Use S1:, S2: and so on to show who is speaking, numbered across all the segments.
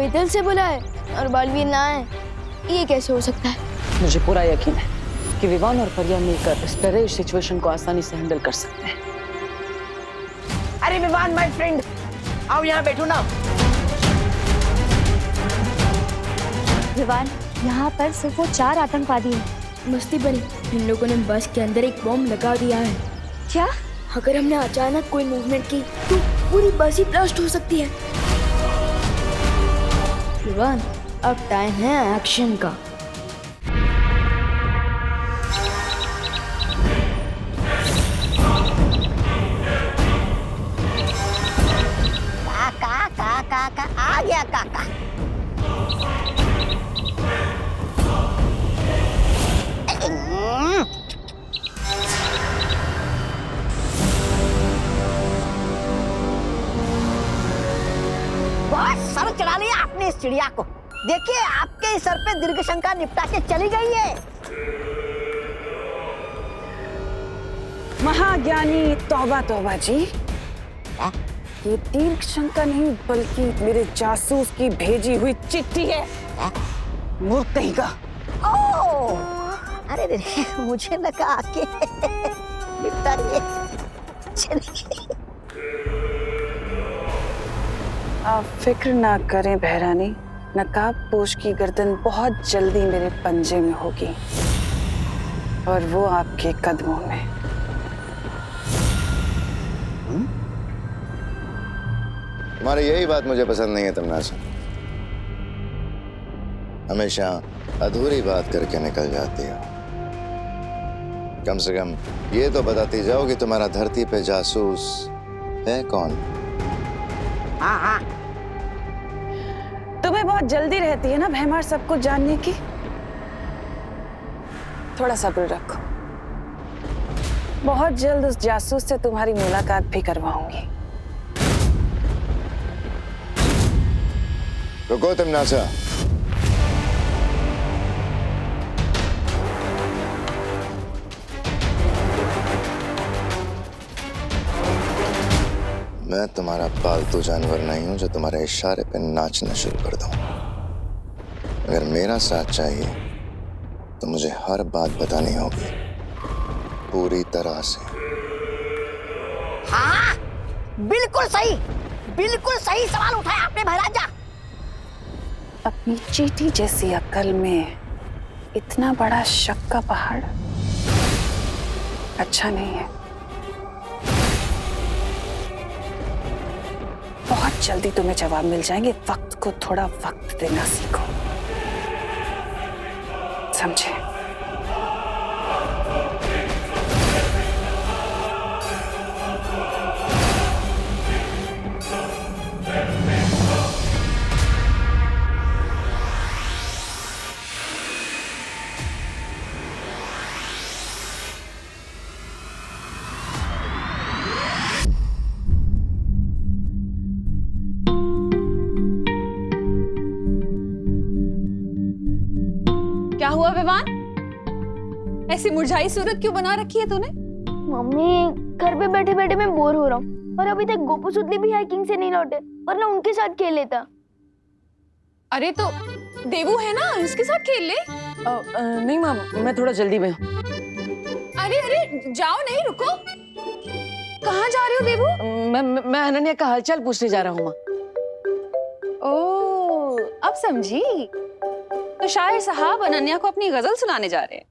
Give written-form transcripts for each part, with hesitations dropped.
S1: कोई दिल से बुला है और बालवीर ना है, ये कैसे हो सकता है?
S2: मुझे पूरा यकीन है कि विवान और परिया मिलकर इस तरह सिचुएशन को आसानी से हैंडल कर सकते हैं।
S3: अरे विवान माय फ्रेंड, आओ यहाँ बैठो ना।
S4: विवान, यहाँ पर सिर्फ वो 4 आतंकवादी हैं।
S1: मस्ती बनी, इन लोगों ने बस के अंदर एक बॉम्ब लगा दिया है।
S4: क्या?
S1: अगर हमने अचानक कोई मूवमेंट की तो पूरी बस ही ब्लास्ट हो सकती है। विवान, अब टाइम है एक्शन का।
S3: काका आ गया काका। बहुत सर चढ़ा लिया आपने इस चिड़िया को। देखिए आपके सर पे दीर्घ शंका निपटा के चली गई है।
S2: महाज्ञानी तौबा तौबा जी, ये दीर्घ शंका नहीं बल्कि मेरे जासूस की भेजी हुई चिट्ठी है। मूर्ख कहीं का।
S3: ओह, अरे रे, मुझे लगा के निपटा के चली गई।
S2: आप फिक्र ना करें बहरानी, नकाब पोश की गर्दन बहुत जल्दी मेरे पंजे में होगी और वो आपके कदमों में।
S5: तुम्हारी यही बात मुझे पसंद नहीं है तमन्नासा। हमेशा अधूरी बात करके निकल जाती हो। कम से कम ये तो बताती जाओ कि तुम्हारा धरती पे जासूस है कौन?
S3: हाँ हाँ,
S2: तुम्हें बहुत जल्दी रहती है ना भैमार सब कुछ जानने की। थोड़ा सब्र रखो, बहुत जल्द उस जासूस से तुम्हारी मुलाकात भी करवाऊंगी।
S5: रुको तमन्नासा, मैं तुम्हारा पालतू जानवर नहीं हूं जो तुम्हारे इशारे पे नाचना शुरू कर दूं। अगर मेरा साथ चाहिए तो मुझे हर बात बतानी होगी पूरी तरह से।
S3: हाँ, बिल्कुल सही सवाल उठाया आपने महाराजा।
S2: अपनी चींटी जैसी अक्ल में इतना बड़ा शक का पहाड़ अच्छा नहीं है। बहुत जल्दी तुम्हें जवाब मिल जाएंगे। वक्त को थोड़ा वक्त देना सीखो, समझे?
S6: क्या हुआ विवान? ऐसी मुरझाई सूरत क्यों बना रखी है तूने?
S1: मम्मी, घर पे बैठे बैठे मैं बोर हो रहा हूँ और अभी तक गोपू सुतली भी हाइकिंग से नहीं लौटे, वरना उनके साथ खेल लेता।
S6: अरे तो देवू है ना, इसके साथ खेल ले।
S2: नहीं माँ, मैं थोड़ा जल्दी में हूँ।
S6: अरे अरे जाओ, नहीं रुको। कहाँ जा रहे हो देवू?
S2: मैं अनन्या का हालचाल पूछने जा रहा हूँ माँ।
S6: ओह, अब समझी। तो शायर साहब अनन्या को अपनी गजल सुनाने जा रहे हैं।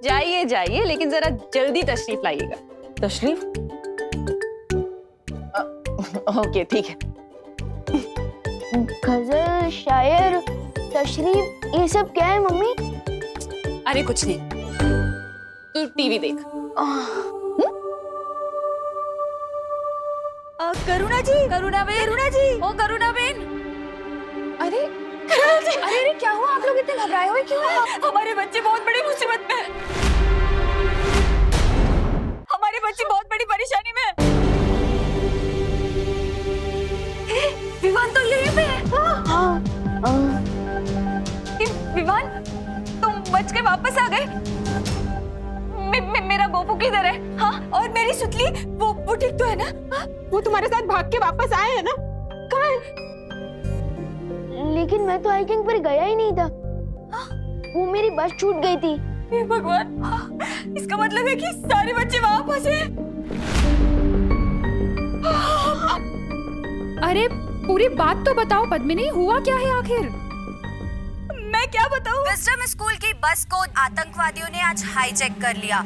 S6: जाइए जाइए, लेकिन जरा जल्दी तशरीफ लाइएगा।
S2: तशरीफ? ओके ठीक है।
S1: गजल, शायर, तशरीफ, ये सब क्या है मम्मी?
S6: अरे कुछ नहीं, तू टीवी देख।
S4: करुणा जी, करुणा जी, ओ करुणा बेन।
S6: अरे अरे क्या हुआ? आप लोग इतने घबराए हुए क्यों हैं?
S4: हमारे बच्चे बहुत बड़ी मुसीबत में है। हमारे बच्चे बहुत बड़ी परेशानी में है। विवान तो यहीं पे है। विवान, तुम बच के वापस आ गए। मेरा गोपू किधर है? हाँ, और मेरी सुतली, वो ठीक तो है ना?
S7: वो तुम्हारे साथ भाग के वापस आए हैं ना? कहाँ है?
S1: लेकिन मैं तो हाइकिंग पर गया ही नहीं था। वो मेरी बस छूट गई थी।
S6: हे भगवान, इसका मतलब है कि सारे बच्चे वहां फंसे।
S7: अरे पूरी बात तो बताओ पद्मिनी, हुआ क्या है आखिर?
S6: मैं क्या बताऊं?
S8: विजडम स्कूल की बस को आतंकवादियों ने आज हाईजैक कर लिया।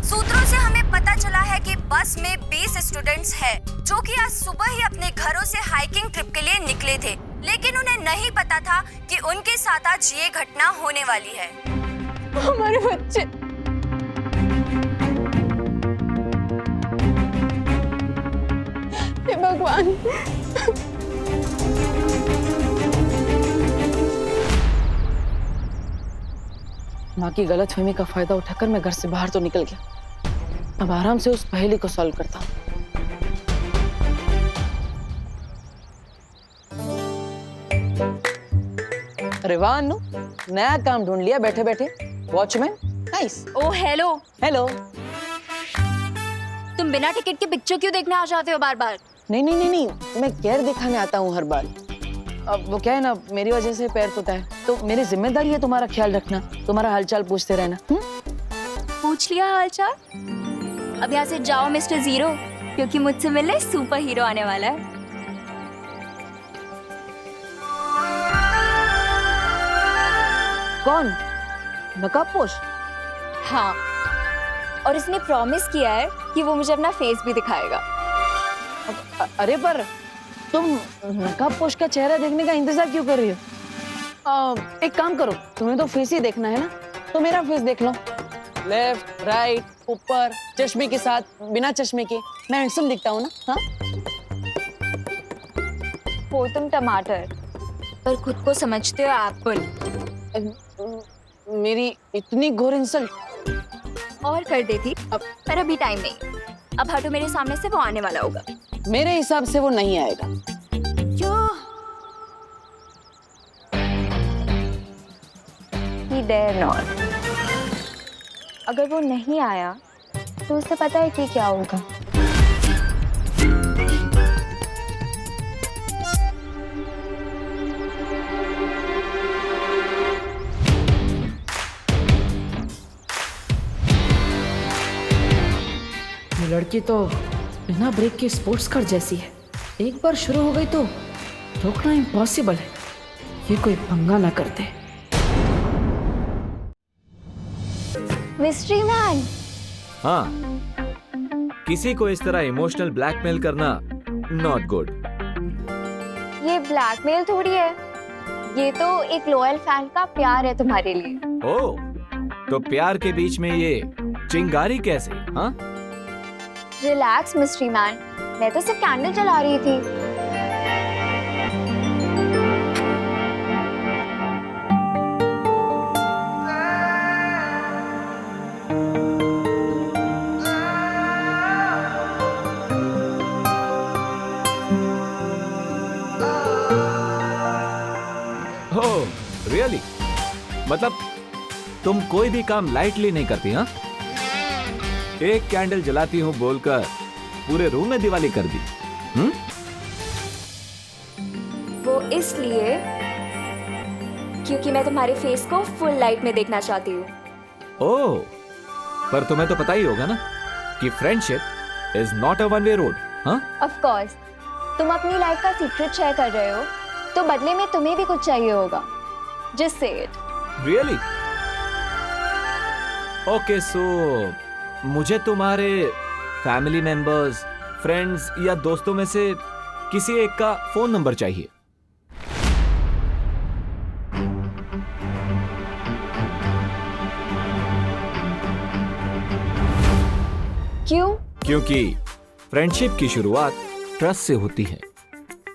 S8: सूत्रों से हमें पता चला है कि बस में 20 स्टूडेंट्स हैं, जो कि आज सुबह ही अपने घरों से हाइकिंग ट्रिप के लिए निकले थे, लेकिन उन्हें नहीं पता था कि उनके साथ आज ये घटना होने वाली है।
S6: हमारे बच्चे। हे भगवान।
S2: माँ की गलतफहमी का फायदा उठाकर मैं घर से बाहर तो निकल गया। अब आराम से उस पहेली को सॉल्व करता हूँ। अरे वाह अनु, नया काम ढूंढ लिया बैठे बैठे। Watchman, nice.
S4: Oh hello,
S2: hello.
S4: तुम बिना टिकट के पिक्चर क्यों देखने आ जाते हो बार बार?
S2: नहीं नहीं नहीं नहीं, मैं केयर दिखाने आता हूँ हर बार। अब वो क्या है ना, मेरी वजह से पैर टूटा है, तो मेरी जिम्मेदारी है तुम्हारा ख्याल रखना, तुम्हारा हालचाल पूछते रहना।
S4: पूछ लिया हालचाल? अब यहाँ से जाओ मिस्टर जीरो, क्योंकि मुझसे मिलने सुपर हीरो आने वाला है।
S2: कौन? नकाबपोश?
S4: हाँ, और इसने प्रॉमिस किया है कि वो मुझे अपना फेस भी दिखाएगा।
S2: अरे पर तुम नकाबपोश का चेहरा देखने का इंतजार क्यों कर रही हो? एक काम करो, तुम्हें तो फेस ही देखना है ना, तो मेरा फेस देख लो। लेफ्ट, राइट, ऊपर, चश्मे के साथ, बिना चश्मे के, मैं हैंडसम दिखता हूँ ना? हाँ?
S4: हो तुम टमाटर, पर खुद को समझते हो एप्पल।
S2: मेरी इतनी घोर इंसल्ट
S4: और कर देती, पर अभी टाइम नहीं। अब हटो मेरे सामने से, वो आने वाला होगा।
S2: मेरे हिसाब से वो नहीं आएगा।
S4: क्यों? He dare not. अगर वो नहीं आया तो उसे पता है कि क्या होगा।
S7: ये लड़की तो बिना ब्रेक के स्पोर्ट्स कार जैसी है। एक बार शुरू हो गई तो रोकना इम्पॉसिबल है। ये कोई पंगा ना करते।
S4: मिस्ट्री मैन,
S9: हाँ, किसी को इस तरह इमोशनल ब्लैकमेल करना नॉट गुड।
S4: ये ब्लैकमेल थोड़ी है, ये तो एक लॉयल फैन का प्यार है तुम्हारे लिए।
S9: ओह, तो प्यार के बीच में ये चिंगारी कैसे? हाँ,
S4: रिलैक्स मिस्ट्री मैन, मैं तो सिर्फ कैंडल जला रही थी।
S9: ओह, रियली? मतलब तुम कोई भी काम लाइटली नहीं करती? हाँ, एक कैंडल जलाती हूँ बोलकर पूरे रूम में दिवाली कर दी।
S4: वो इसलिए क्योंकि मैं तुम्हारे फेस को फुल लाइट में देखना चाहती हूँ।
S9: ओह, पर तुम्हें तो पता ही होगा ना कि friendship is not a one way road. हाँ,
S4: ऑफ कोर्स, तुम अपनी लाइफ का सीक्रेट शेयर कर रहे हो, तो बदले में तुम्हें भी कुछ चाहिए होगा। Just say it.
S9: Really? Okay, सो मुझे तुम्हारे फैमिली मेंबर्स, फ्रेंड्स या दोस्तों में से किसी एक का फोन नंबर चाहिए।
S4: क्यों?
S9: क्योंकि फ्रेंडशिप की शुरुआत ट्रस्ट से होती है,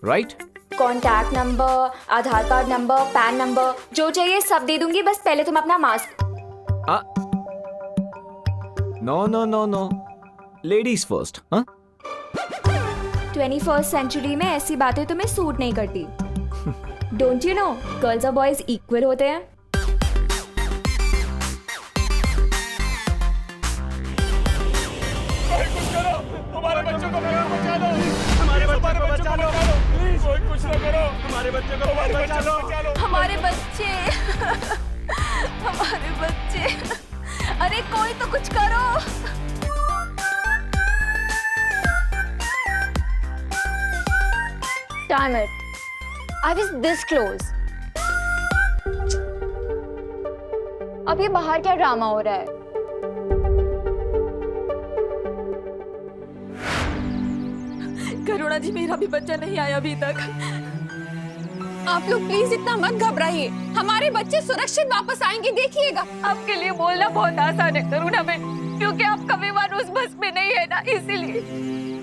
S9: right?
S4: Contact number, Aadhaar card number, PAN number, जो चाहिए सब दे दूंगी, बस पहले तुम अपना mask.
S9: No no no no, ladies first. हाँ,
S4: 21st सेंचुरी में ऐसी बातें तुम्हें सूट नहीं करती। डोंट यू नो, गर्ल्स और बॉयज इक्वल होते हैं।
S10: हमारे बच्चों को बचा लो, हमारे बच्चों को बचा लो, प्लीज।
S8: अरे कोई तो कुछ करो।
S1: Damn it. I was this close. अब ये बाहर क्या ड्रामा हो रहा है?
S8: करुणा जी, मेरा भी बच्चा नहीं आया अभी तक। आप लोग प्लीज इतना मत घबराइए, हमारे बच्चे सुरक्षित वापस आएंगे, देखिएगा। आपके लिए बोलना बहुत आसान है करुणा बेन, क्योंकि आपका विमान उस बस में नहीं है ना, इसीलिए।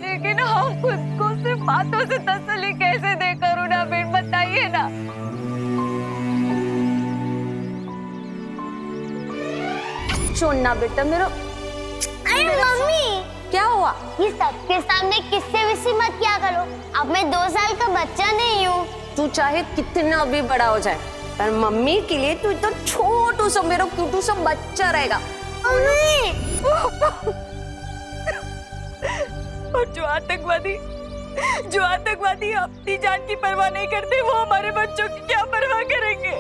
S8: लेकिन हम खुद को सिर्फ बातों से तसल्ली कैसे दे करुणा बेन, बताइए ना।
S1: छोड़ना बेटा मेरा।
S10: अरे मम्मी,
S8: क्या हुआ?
S10: ये सबके सामने किससे विसी मत किया करो। अब मैं 2 साल का बच्चा नहीं हूँ।
S6: तू चाहे कितना भी बड़ा हो जाए, पर मम्मी के लिए तू तो छोटू सा मेरा क्यूटू सा बच्चा रहेगा।
S8: और जो आतंकवादी अपनी जान की परवाह नहीं करते, वो हमारे बच्चों की क्या परवाह करेंगे?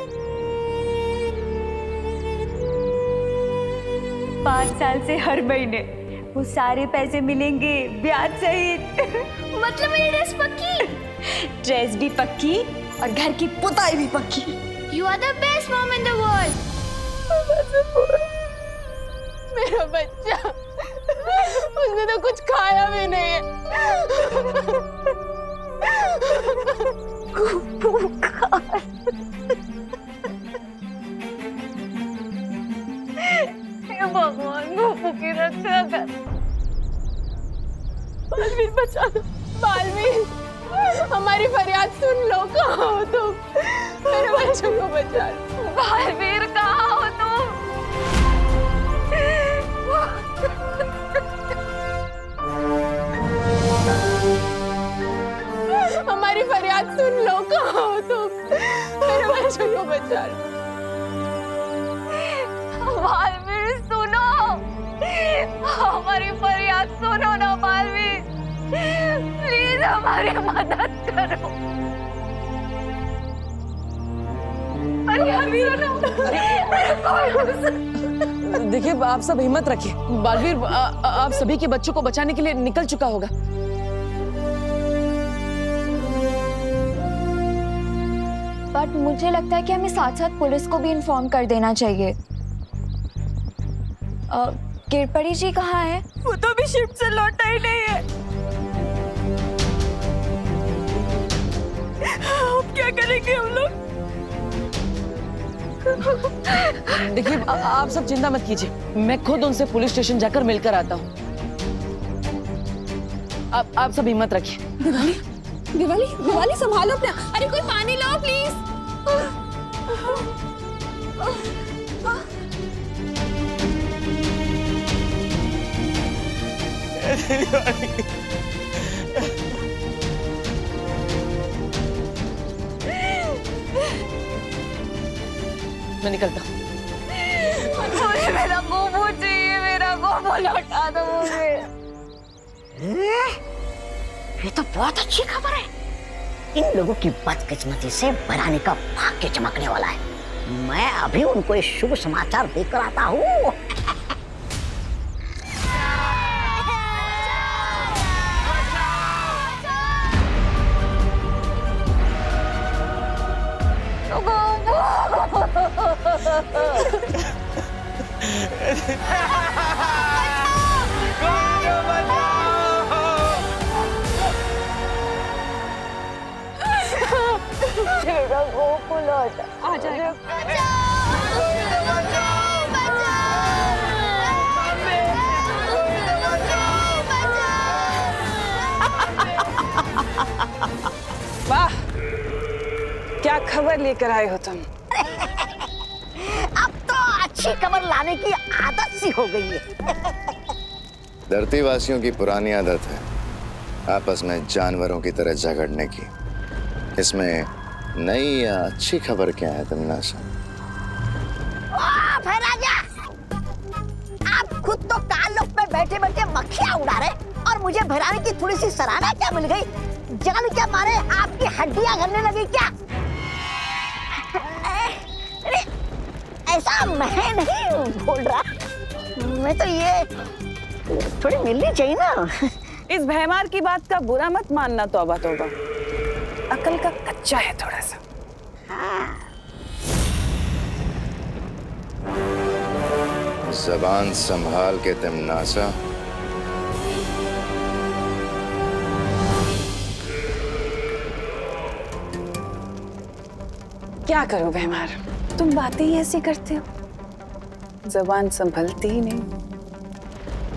S8: 5 साल से हर महीने वो सारे पैसे मिलेंगे ब्याज सहित।
S1: मतलब मेरी ड्रेस पक्की?
S8: ड्रेस भी पक्की और घर की पुताई भी पक्की।
S1: You are the best mom in the world.
S8: मेरा बच्चा, उसने तो कुछ खाया भी नहीं है। भगवान गोपू की रक्षा कर। बालवीर बचा लो, बालवीर, हमारी फरियाद सुन लो। कहाँ हो तुम? मेरे बच्चों को बचा लो। बालवीर, कहाँ हो तुम? हमारी फरियाद सुन लो। कहाँ हो तुम? मेरे बच्चों को बचा लो। बालवीर सुनो, हमारी फरियाद सुनो ना बालवीर, प्लीज हमारी मदद करो। फरियाद सुनो।
S2: देखिए, आप सब हिम्मत रखिए। बालवीर आप सभी के बच्चों को बचाने के लिए निकल चुका होगा।
S1: बट मुझे लगता है कि हमें साथ साथ पुलिस को भी इन्फॉर्म कर देना चाहिए। किरपरी जी कहाँ है?
S8: वो तो अभी शिफ्ट से लौटा ही नहीं है। अब क्या करेंगे हम लोग?
S2: देखिए, आप सब चिंता मत कीजिए, मैं खुद उनसे पुलिस स्टेशन जाकर मिलकर आता हूँ। आप सब हिम्मत रखिए।
S8: दिवाली संभालो अपना। अरे कोई पानी लाओ प्लीज।
S2: मैं निकलता हूँ।
S8: मुझे मेरा गोबू चाहिए, मेरा गोबू लौटा दो मुझे।
S3: ये तो बहुत अच्छी खबर है। इन लोगों की बदकिस्मती से बरानी का भाग्य चमकने वाला है। मैं अभी उनको ये शुभ समाचार देकर आता हूँ।
S1: मेरा गोपू लौटा।
S8: आ जाएगा।
S6: वाह, क्या खबर लेकर आए हो तुम?
S3: अब तो अच्छी खबर लाने की आदत सी हो गई है।
S5: धरती वासियों की पुरानी आदत है आपस में जानवरों की तरह झगड़ने की। इसमें नई या अच्छी खबर क्या है तमन्ना?
S3: राजा, आप खुद तो ताल्लुक में बैठे बैठे मक्खियां उड़ा रहे और मुझे भराने की थोड़ी सी सराहना क्या मिल गई? जान क्या मारे आपकी हड्डियां गलने लगी क्या? अरे ऐसा मैं नहीं बोल रहा, हमें तो ये थोड़ी मिलनी चाहिए ना।
S6: इस भैमार की बात का बुरा मत मानना, तौबा तौबा, अकल का कच्चा है थोड़ा सा।
S5: जबान संभाल के तिमनासा।
S6: क्या करो भैमार, तुम बातें ही ऐसी करते हो, जबान संभलती ही नहीं।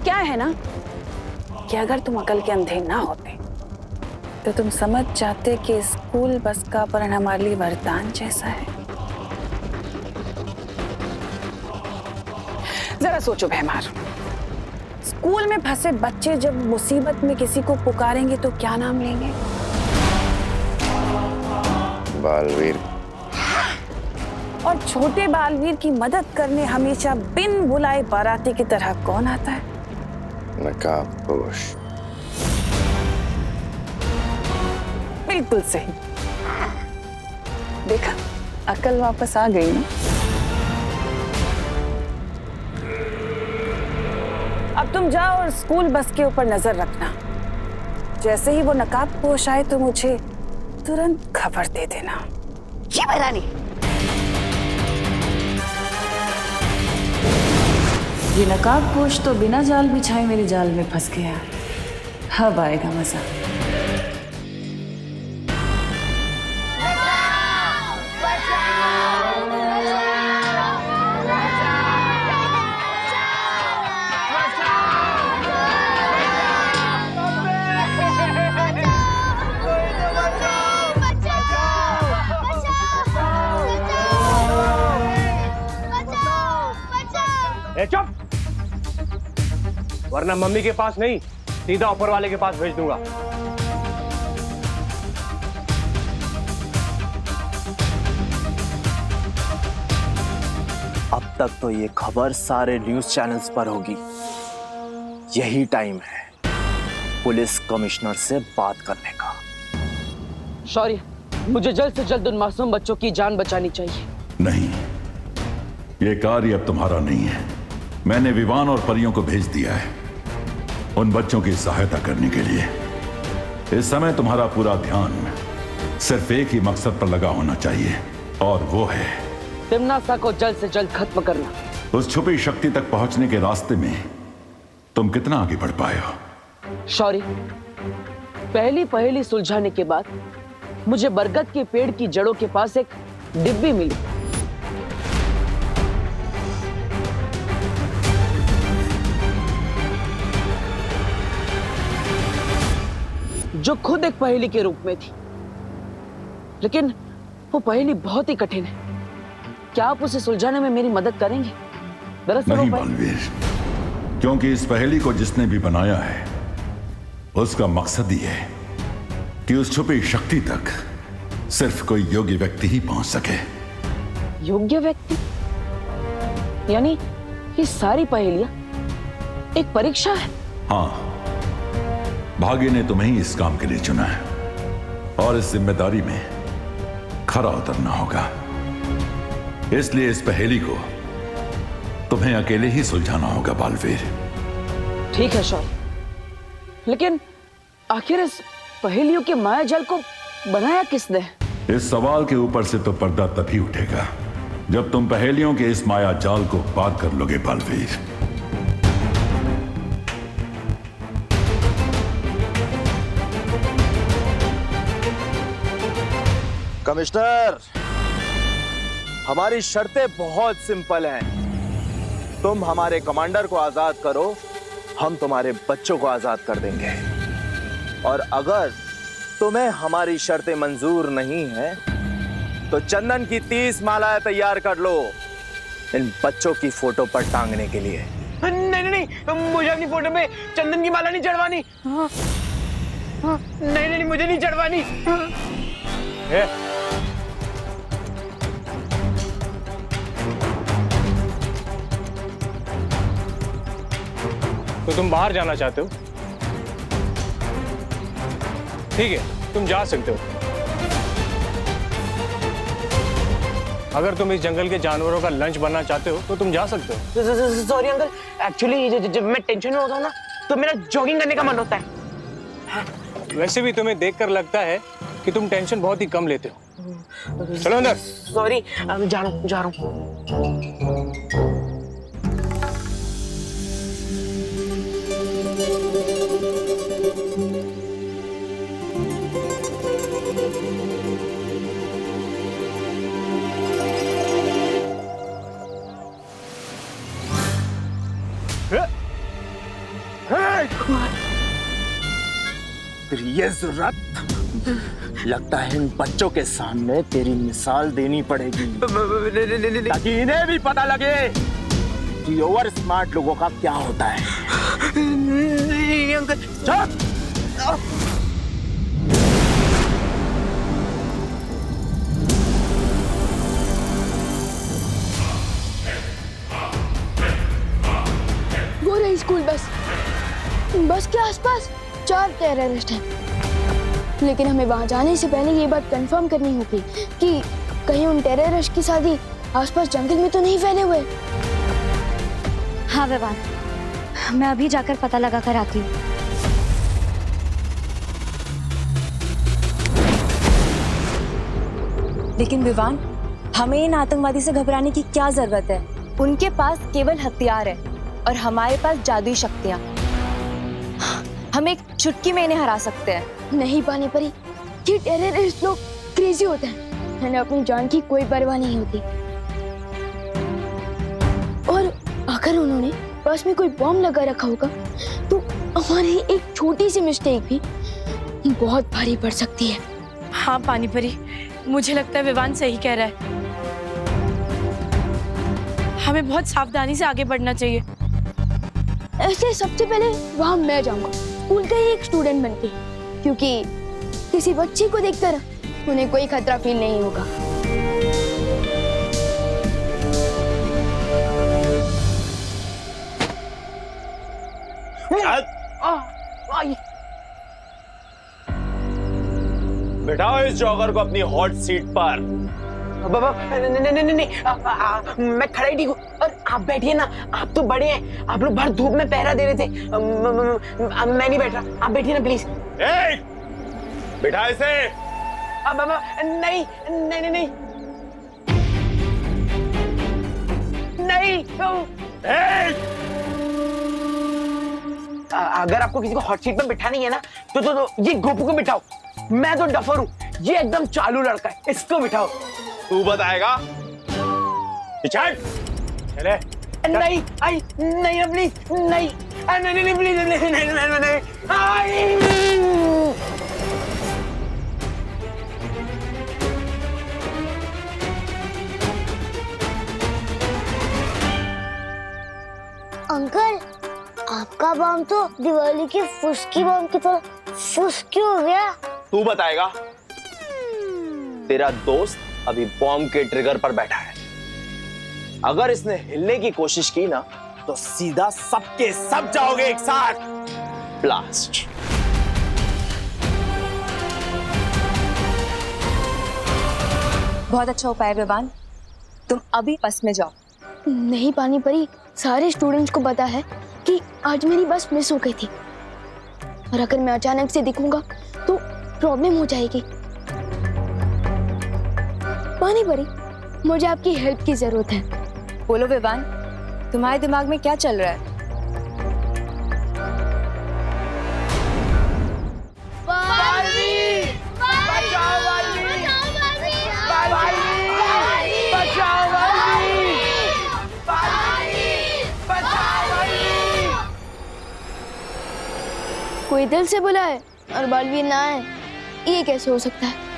S6: क्या है ना कि अगर तुम अकल के अंधे ना होते तो तुम समझ जाते कि स्कूल बस का अपहरण हमारे लिए वरदान जैसा है। जरा सोचो भैमार, स्कूल में फंसे बच्चे जब मुसीबत में किसी को पुकारेंगे तो क्या नाम लेंगे?
S5: बालवीर।
S6: और छोटे बालवीर की मदद करने हमेशा बिन बुलाए बाराती की तरह कौन आता है?
S5: नकाबपोश।
S6: बिल्कुल सही। देखा, अकल वापस आ गई ना। अब तुम जाओ और स्कूल बस के ऊपर नजर रखना। जैसे ही वो नकाबपोश आए तो मुझे तुरंत खबर दे देना।
S3: जी महारानी।
S2: ये नकाबपोश तो बिना जाल बिछाए मेरे जाल में फंस गया। अब आएगा मजा।
S11: चुप, वरना मम्मी के पास नहीं सीधा ऊपर वाले के पास भेज दूंगा।
S12: अब तक तो ये खबर सारे न्यूज़ चैनल्स पर होगी। यही टाइम है पुलिस कमिश्नर से बात करने का।
S2: शौर्य, मुझे जल्द से जल्द उन मासूम बच्चों की जान बचानी चाहिए।
S13: नहीं, ये कार्य अब तुम्हारा नहीं है। मैंने विवान और परियों को भेज दिया है उन बच्चों की सहायता करने के लिए। इस समय तुम्हारा पूरा ध्यान सिर्फ एक ही मकसद पर लगा होना चाहिए, और वो है
S2: तिमनासा को जल्द से जल्द खत्म करना।
S13: उस छुपी शक्ति तक पहुंचने के रास्ते में तुम कितना आगे बढ़ पाए हो?
S2: शौर्य, पहली पहेली सुलझाने के बाद मुझे बरगद के पेड़ की जड़ों के पास एक डिब्बी मिली। जो खुद एक पहेली के रूप में थी, लेकिन वो पहेली बहुत ही कठिन है। क्या आप उसे सुलझाने में मेरी मदद करेंगे? दरअसल
S13: नहीं बालवीर, क्योंकि इस पहेली को जिसने भी बनाया है उसका मकसद ही है कि उस छुपी शक्ति तक सिर्फ कोई योग्य व्यक्ति ही पहुंच सके।
S2: योग्य व्यक्ति? यानी ये सारी पहेलियां एक परीक्षा है?
S13: हाँ, भाग्य ने तुम्हें ही इस काम के लिए चुना है और इस जिम्मेदारी में खरा उतरना होगा। इसलिए इस पहेली को तुम्हें अकेले ही सुलझाना होगा बालवीर।
S2: ठीक है शौर्य, लेकिन आखिर इस पहेलियों के माया जाल को बनाया किसने?
S13: इस सवाल के ऊपर से तो पर्दा तभी उठेगा जब तुम पहेलियों के इस माया जाल को पार कर लोगे बालवीर।
S12: कमिश्नर, हमारी शर्तें बहुत सिंपल हैं। तुम हमारे कमांडर को आजाद करो, हम तुम्हारे बच्चों को आजाद कर देंगे। और अगर तुम्हें हमारी शर्तें मंजूर नहीं है तो चंदन की 30 मालाएं तैयार कर लो इन बच्चों की फोटो पर टांगने के लिए।
S11: नहीं नहीं, मुझे अपनी फोटो पे चंदन की माला नहीं चढ़वानी। नहीं नहीं, मुझे नहीं चढ़वानी। तो तुम बाहर जाना चाहते हो? ठीक है, तुम जा सकते हो, अगर तुम इस जंगल के जानवरों का लंच बनना चाहते हो तो तुम जा सकते हो।
S14: सॉरी अंकल, एक्चुअली जब मैं टेंशन में होता हूँ ना तो मेरा जॉगिंग करने का मन होता है।
S11: वैसे भी तुम्हें देखकर लगता है कि तुम टेंशन बहुत ही कम लेते हो। चलो अंदर।
S14: सॉरी, जा रहा हूँ।
S12: तेरी ये जुर्रत, लगता है इन बच्चों के सामने तेरी मिसाल देनी पड़ेगी ताकि इन्हें भी पता लगे कि ओवर स्मार्ट लोगों का क्या होता है।
S14: नहीं अंकल।
S12: चुप!
S1: वो रही स्कूल बस। बस के आसपास 4 टेररिस्ट हैं। लेकिन हमें वहां जाने से पहले ये बात कंफर्म करनी होगी कि कहीं उन टेररिस्ट की शादी आसपास जंगल में तो नहीं फैले हुए।
S4: हाँ विवान, मैं अभी जाकर पता लगा कर आती हूँ। लेकिन विवान, हमें इन आतंकवादी से घबराने की क्या जरूरत है? उनके पास केवल हथियार है और हमारे पास जादुई शक्तियाँ। हम एक चुटकी में इन्हें हरा सकते हैं।
S1: नहीं पानी परी, ये टेररिस्ट लोग क्रेजी होते हैं। इन्हें अपनी जान की कोई परवाह नहीं होती। और अगर उन्होंने बस में कोई बॉम्ब लगा रखा होगा तो हमारी एक छोटी सी मिस्टेक भी बहुत भारी पड़ सकती है।
S6: हाँ पानी परी, मुझे लगता है विवान सही कह रहा है। हमें बहुत सावधानी से आगे बढ़ना चाहिए।
S1: ऐसे सबसे पहले वहां मैं जाऊंगा, स्कूल का ही एक स्टूडेंट बनके, क्योंकि किसी बच्ची को देखकर उन्हें कोई खतरा फील नहीं होगा।
S12: बिठाओ इस जॉगर को अपनी हॉट सीट पर।
S14: बाबा नहीं, मैं खड़ा ही ठीक हूँ। और आप बैठिए ना, आप तो बड़े हैं, आप लोग बाहर धूप में पहरा दे रहे थे। मैं नहीं बैठ रहा, आप बैठिए ना प्लीज।
S12: बिठा इसे।
S14: बाबा नहीं नहीं नहीं नहीं अगर आपको किसी को हॉट सीट पर बिठानी है ना तो ये गोपू को बिठाओ। मैं तो डफर हूँ, ये एकदम चालू लड़का है, इसको बिठाओ।
S12: तू बताएगा? चले।
S14: नहीं आई नहीं प्लीज नहीं नहीं प्लीज नहीं।
S10: अंकल, आपका बम तो दिवाली की फुसकी बम की तरह फुस क्यों हो गया?
S12: तू बताएगा? तेरा दोस्त अभी बॉम्ब के ट्रिगर पर बैठा है। अगर इसने हिलने की कोशिश की ना तो सीधा सबके सब जाओगे एक साथ। ब्लास्ट।
S4: बहुत अच्छा उपाय विवान, तुम अभी बस में जाओ।
S1: नहीं पानी परी, सारे स्टूडेंट्स को पता है कि आज मेरी बस मिस हो गई थी, और अगर मैं अचानक से दिखूंगा तो प्रॉब्लम हो जाएगी। पानी परी, मुझे आपकी हेल्प की जरूरत है।
S4: बोलो विवान, तुम्हारे दिमाग में क्या चल रहा है?
S1: कोई दिल से बुलाए और बालवीर ना आए, ये कैसे हो सकता है?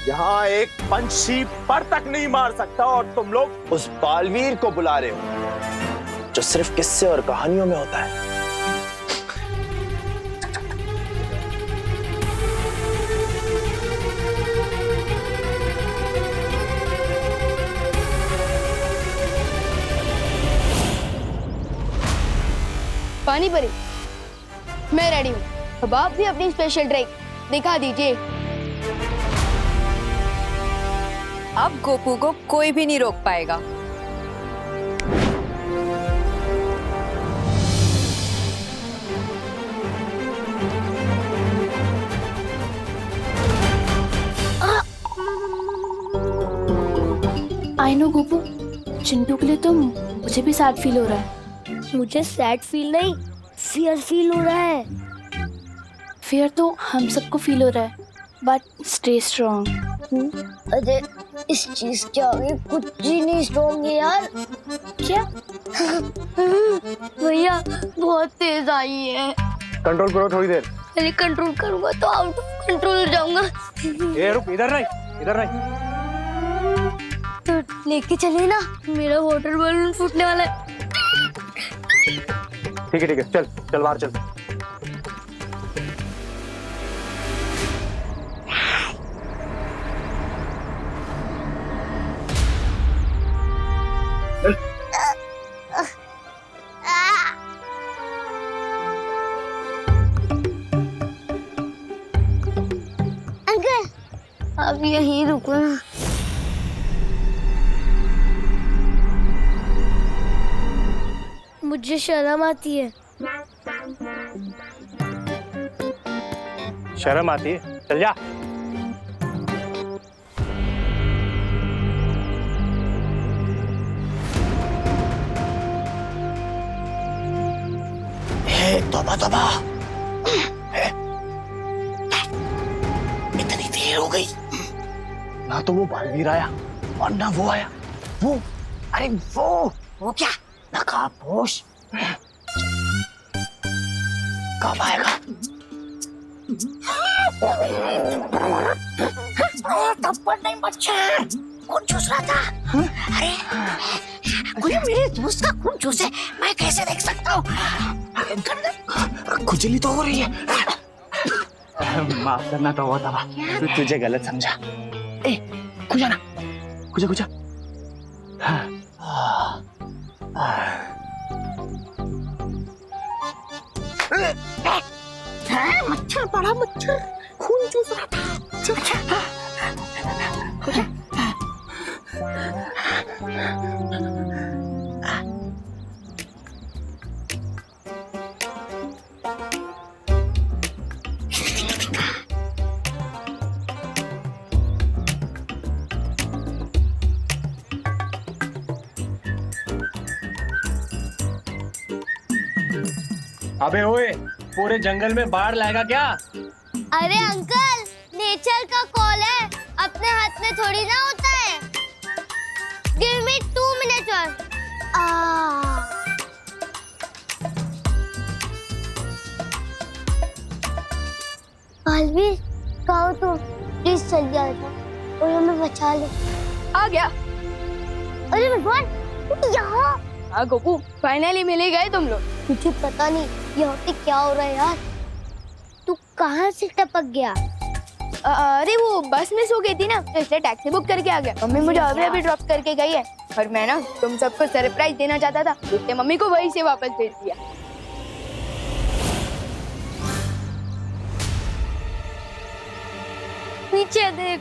S12: यहाँ एक पंछी पर तक नहीं मार सकता और तुम लोग उस बालवीर को बुला रहे हो जो सिर्फ किस्से और कहानियों में होता है।
S1: पानी परी, मैं रेडी हूँ। अब आप भी अपनी स्पेशल ट्रिक दिखा दीजिए।
S8: अब गोपू को कोई भी नहीं रोक पाएगा।
S1: आई नो गोपू, चिंटू के लिए तो मुझे भी सैड फील हो रहा है।
S10: मुझे सैड फील नहीं, फियर फील हो रहा है।
S1: फियर तो हम सबको फील हो रहा है, बट स्टे स्ट्रॉन्ग।
S10: अरे इस चीज के आगे कुछ ही नहीं स्ट्रॉन्ग है यार।
S1: क्या?
S10: भैया बहुत तेज आई है।
S11: कंट्रोल करो थोड़ी देर।
S10: अरे कंट्रोल करूंगा तो आउट ऑफ कंट्रोल हो जाऊंगा।
S11: ए रुक, इधर नहीं, इधर नहीं।
S10: तो लेके चले ना, मेरा वाटर बलून फूटने वाला है।
S11: ठीक है, चल चल बाहर चल।
S10: अंकल अब यहीं रुको ना। मुझे शर्म आती है।
S11: शर्म आती है? चल जा।
S14: तौबा तौबा, इतनी देर हो गई, ना तो वो बालवीर आया और ना वो आया। वो, अरे वो क्या नकाबपोश कब आएगा? थप्पड़ नहीं मच्छर, खून चूस रहा था। अरे कोई मेरे दोस्त का खून चूसे, मैं कैसे देख सकता हूँ? खुजली तो हो रही है। माफ करना तो बहुत था, तुझे गलत समझा। ए खुजा ना, खुजा। मच्छर, बड़ा मच्छर, खून चूस रहा था। खुजा।
S11: अबे ओए, पूरे जंगल में बाढ़ लाएगा क्या?
S10: अरे अंकल, नेचर का कॉल है, अपने हाथ में थोड़ी ना होता है। Give me 2 minutes और। बालवीर, कहो तो प्लीज चल जाएगा और हमें बचा ले।
S1: आ गया।
S10: अरे भगवान, यहाँ।
S1: हाँ गोपू, फाइनली मिल ही गए तुम लोग।
S10: मुझे पता नहीं यहाँ पे क्या हो रहा है यार। तू कहाँ से टपक गया?
S1: अरे वो बस मिस हो गई थी ना, तो इसलिए टैक्सी बुक करके आ गया। मम्मी मुझे अभी ड्रॉप करके गई है और मैं ना तुम सबको सरप्राइज देना चाहता था, इसलिए मम्मी को वहीं से वापस भेज दिया।
S10: नीचे देख।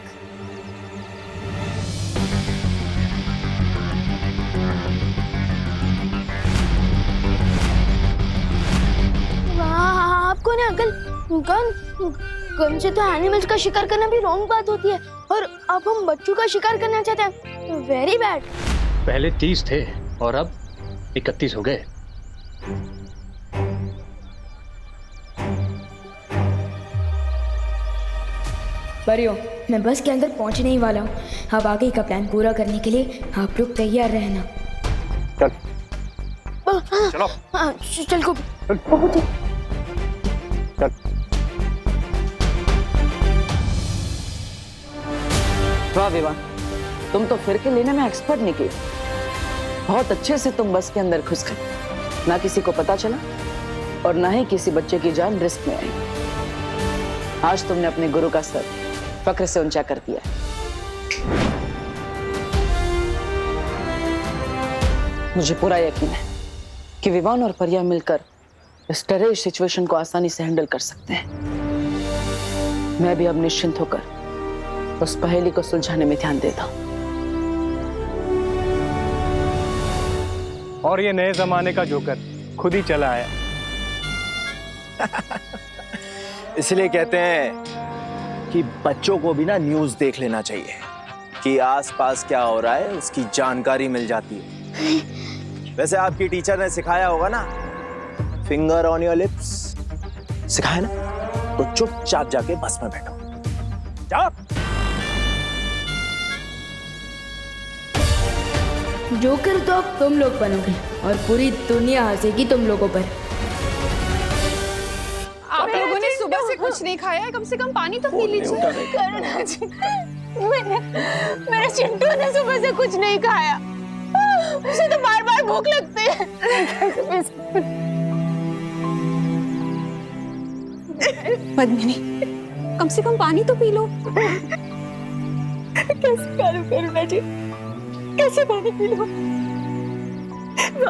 S1: आपको ना अंकल, गन से तो एनिमल्स का शिकार करना भी रॉन्ग बात होती है, और अब हम बच्चों का शिकार करना चाहते हैं। Very bad.
S11: पहले 30 थे और अब 31 हो गए।
S1: परियो, मैं बस के अंदर पहुंचने ही वाला हूँ। अब आगे का प्लान पूरा करने के लिए आप लोग तैयार रहना।
S11: चल चलो।
S1: चल को
S11: चल।
S2: वाह विवान, तुम तो फिरके लेने में एक्सपर्ट निकली। बहुत अच्छे से तुम बस के अंदर घुस गए, ना किसी को पता चला और ना ही किसी बच्चे की जान रिस्क में आई। आज तुमने अपने गुरु का सर फक्र से ऊंचा कर दिया। मुझे पूरा यकीन है कि विवान और परिया मिलकर मिस्टर इस सिचुएशन को आसानी से हैंडल कर सकते हैं। मैं भी अब निश्चिंत होकर उस पहेली को सुलझाने में ध्यान देता हूँ।
S11: और ये नए जमाने का जोकर खुद ही चला आया।
S12: इसलिए कहते हैं कि बच्चों को भी ना न्यूज़ देख लेना चाहिए कि आसपास क्या हो रहा है, उसकी जानकारी मिल जाती है। वैसे आपकी टीचर ने सिखाया होगा ना, फिंगर ऑन योर लिप्स, सिखाया ना? तो चुपचाप जाके बस में बैठो, जाओ।
S1: जोकर तो अब तुम लोग बनोगे और पूरी दुनिया हंसेगी तुम लोगों पर।
S6: आप लोगों ने सुबह से कुछ नहीं खाया है, कम से कम पानी तो पी लीजिए। करुणा जी, मेरे चिंटू ने सुबह से कुछ नहीं खाया, उसे तो बार बार भूख लगती है। पद्मिनी, कम से कम पानी तो पी लो। कैसे करूं करुणा जी, कैसे पानी पी लो?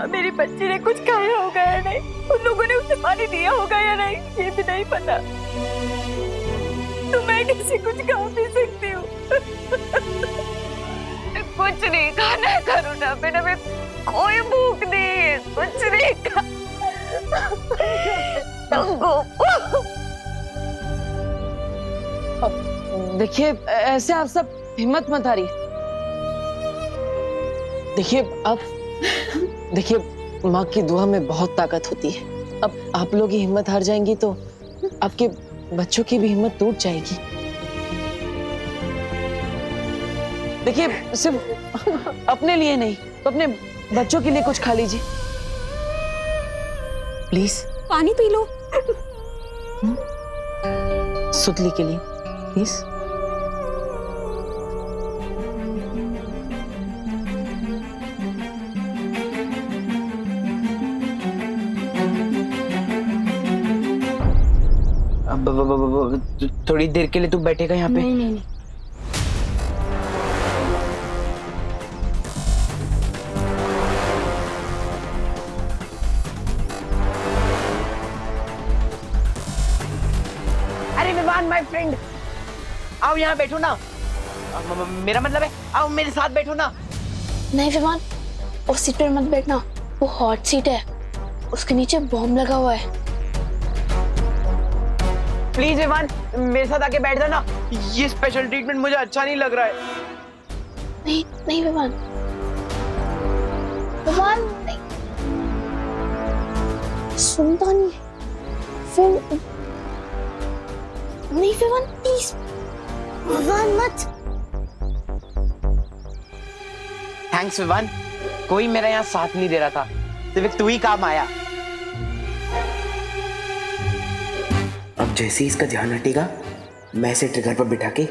S6: मेरी बच्ची ने कुछ खाया होगा या नहीं, उन लोगों ने उसे पानी दिया होगा या नहीं, ये भी नहीं पता। तो मैं कैसे कुछ खा पी सकती हूँ? कुछ नहीं खाना है करुणा, मैंने में कोई भूख नहीं है, कुछ नहीं खा।
S2: देखिए, ऐसे आप सब हिम्मत मत हारिए। देखिए माँ की दुआ में बहुत ताकत होती है। अब आप लोग ही हिम्मत हार जाएंगी तो आपके बच्चों की भी हिम्मत टूट जाएगी। देखिए, सिर्फ अपने लिए नहीं तो अपने बच्चों के लिए कुछ खा लीजिए प्लीज।
S6: पानी पी लो।
S2: सुतली के लिए प्लीज।
S14: थोड़ी देर के लिए तू बैठेगा यहाँ पे?
S1: नहीं।
S14: अरे विवान माय फ्रेंड, आओ यहाँ बैठो ना। मेरा मतलब है आओ मेरे साथ बैठो ना।
S1: नहीं विमान, उस सीट पर मत बैठना, वो हॉट सीट है, उसके नीचे बॉम्ब लगा हुआ है।
S14: प्लीज विवान, मेरे साथ आके बैठ जाना। ये स्पेशल ट्रीटमेंट मुझे अच्छा नहीं लग रहा है।
S1: नहीं विमान, नहीं, सुनता नहीं है। फिर नहीं विमान, प्लीज विमान मत।
S14: थैंक्स विवान, कोई मेरा यहाँ साथ नहीं दे रहा था, सिर्फ तू ही काम आया। अब जैसे ही इसका ध्यान हटेगा, मैं इसे ट्रिगर पर बिठा के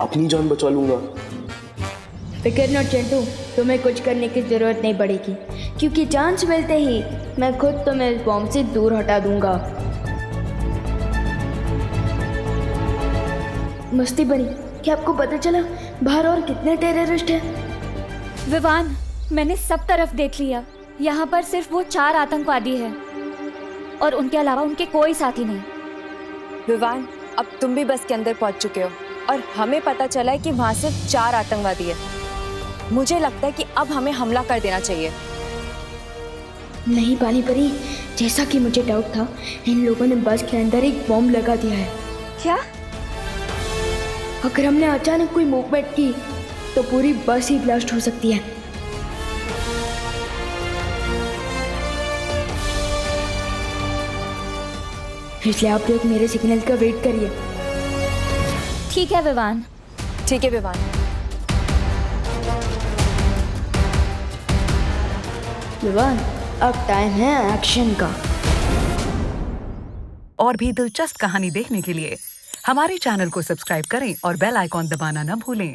S14: अपनी जान बचा लूंगा।
S1: फिकर नॉट चिंटू, तुम्हें कुछ करने की जरूरत नहीं पड़ेगी, क्योंकि चांस मिलते ही मैं खुद तुम्हें इस बॉम्ब से दूर हटा दूंगा। मस्ती बनी, क्या आपको पता चला बाहर और कितने टेररिस्ट हैं?
S4: विवान, मैंने सब तरफ देख लिया, यहाँ पर सिर्फ वो 4 आतंकवादी हैं और उनके अलावा उनके कोई साथी नहीं। विवान, अब तुम भी बस के अंदर पहुंच चुके हो और हमें पता चला है कि वहाँ सिर्फ 4 आतंकवादी है। मुझे लगता है कि अब हमें हमला कर देना चाहिए।
S1: नहीं पानी परी, जैसा कि मुझे डाउट था, इन लोगों ने बस के अंदर एक बॉम्ब लगा दिया है।
S4: क्या?
S1: अगर हमने अचानक कोई मूवमेंट की तो पूरी बस ही ब्लास्ट हो सकती है। इसलिए आप लोग मेरे सिग्नल का वेट करिए।
S4: ठीक है विवान। ठीक है विवान।
S1: विवान, अब टाइम है एक्शन का।
S15: और भी दिलचस्प कहानी देखने के लिए हमारे चैनल को सब्सक्राइब करें और बेल आइकॉन दबाना न भूलें।